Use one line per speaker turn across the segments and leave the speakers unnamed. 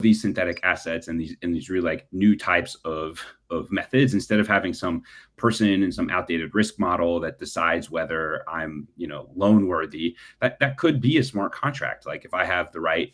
these synthetic assets and these really like new types of methods, instead of having some person and some outdated risk model that decides whether I'm, loan worthy, that could be a smart contract. Like if I have the right.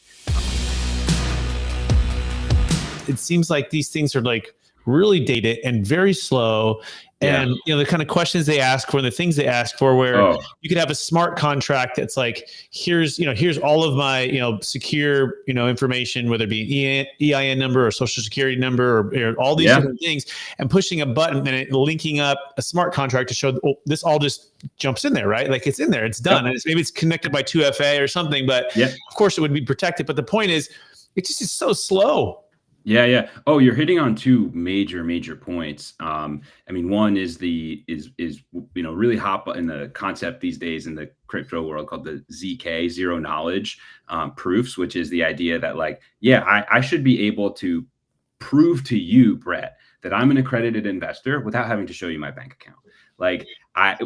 It seems like these things are like really dated and very slow. And the kind of questions they ask for and the things they ask for, where you could have a smart contract that's like, here's all of my, secure, information, whether it be an EIN number or social security number or all these different things, and pushing a button and it linking up a smart contract to show, this all just jumps in there, right? Like it's in there, it's done. And maybe it's connected by 2FA or something, but of course it would be protected. But the point is, it just is so slow.
Yeah. Oh, you're hitting on two major points. One is really hot in the concept these days in the crypto world called the ZK, zero knowledge proofs, which is the idea that I should be able to prove to you, Brett, that I'm an accredited investor without having to show you my bank account. Like I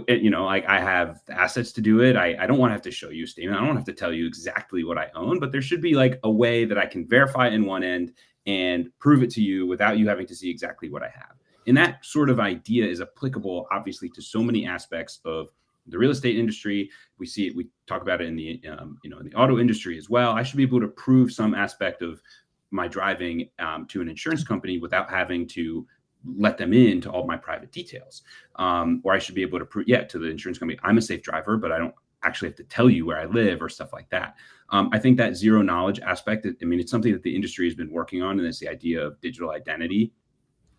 have the assets to do it. I don't want to have to show you a statement. I don't have to tell you exactly what I own, but there should be like a way that I can verify in one end and prove it to you without you having to see exactly what I have. And that sort of idea is applicable, obviously, to so many aspects of the real estate industry. We see it. We talk about it in the in the auto industry as well. I should be able to prove some aspect of my driving to an insurance company without having to let them into all my private details. Or I should be able to prove, to the insurance company, I'm a safe driver, but I don't actually have to tell you where I live or stuff like that. I think that zero knowledge aspect, it's something that the industry has been working on, and it's the idea of digital identity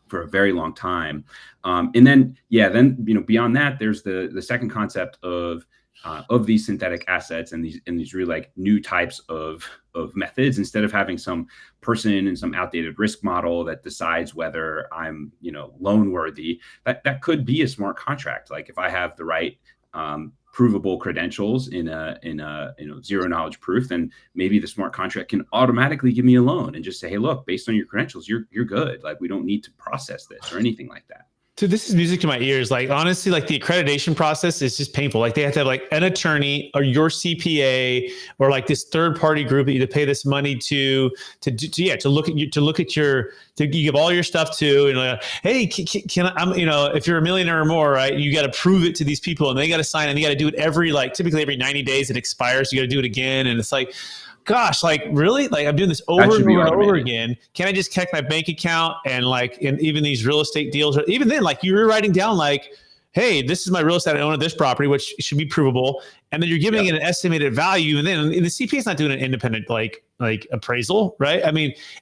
for a very long time. And then beyond that, there's the second concept of these synthetic assets and these really like new types of methods, instead of having some person and some outdated risk model that decides whether I'm, loan worthy, that could be a smart contract. Like if I have the right provable credentials in a zero knowledge proof, then maybe the smart contract can automatically give me a loan and just say, hey, look, based on your credentials, you're good. Like we don't need to process this or anything like that.
So this is music to my ears. Like, honestly, like the accreditation process is just painful. Like they have to have like an attorney or your CPA or like this third party group that you pay this money to give all your stuff to, and hey, can I, if you're a millionaire or more, right, you got to prove it to these people and they got to sign, and you got to do it typically every 90 days it expires. You got to do it again. And it's like, gosh, like really? Like I'm doing this over and over again. Can I just check my bank account? And even these real estate deals, or even then, like you were writing down like, hey, this is my real estate, I own this property, which should be provable. And then you're giving it an estimated value. And then the CPA is not doing an independent like appraisal, right?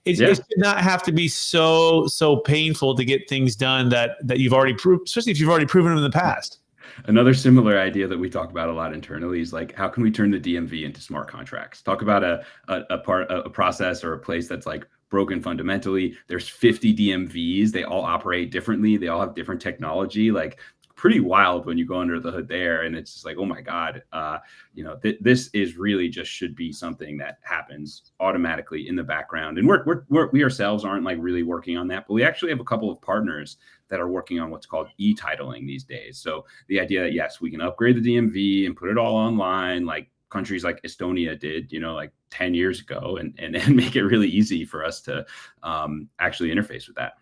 It should not have to be so painful to get things done that you've already proved, especially if you've already proven them in the past.
Another similar idea that we talk about a lot internally is like, how can we turn the DMV into smart contracts? Talk about a process or a place that's like broken fundamentally. There's 50 DMVs. They all operate differently. They all have different technology. Like pretty wild when you go under the hood there. And it's just like, oh my God, this is really just should be something that happens automatically in the background. And we ourselves aren't like really working on that, but we actually have a couple of partners that are working on what's called e-titling these days. So the idea that, yes, we can upgrade the DMV and put it all online, like countries like Estonia did, like 10 years ago, and make it really easy for us to actually interface with that.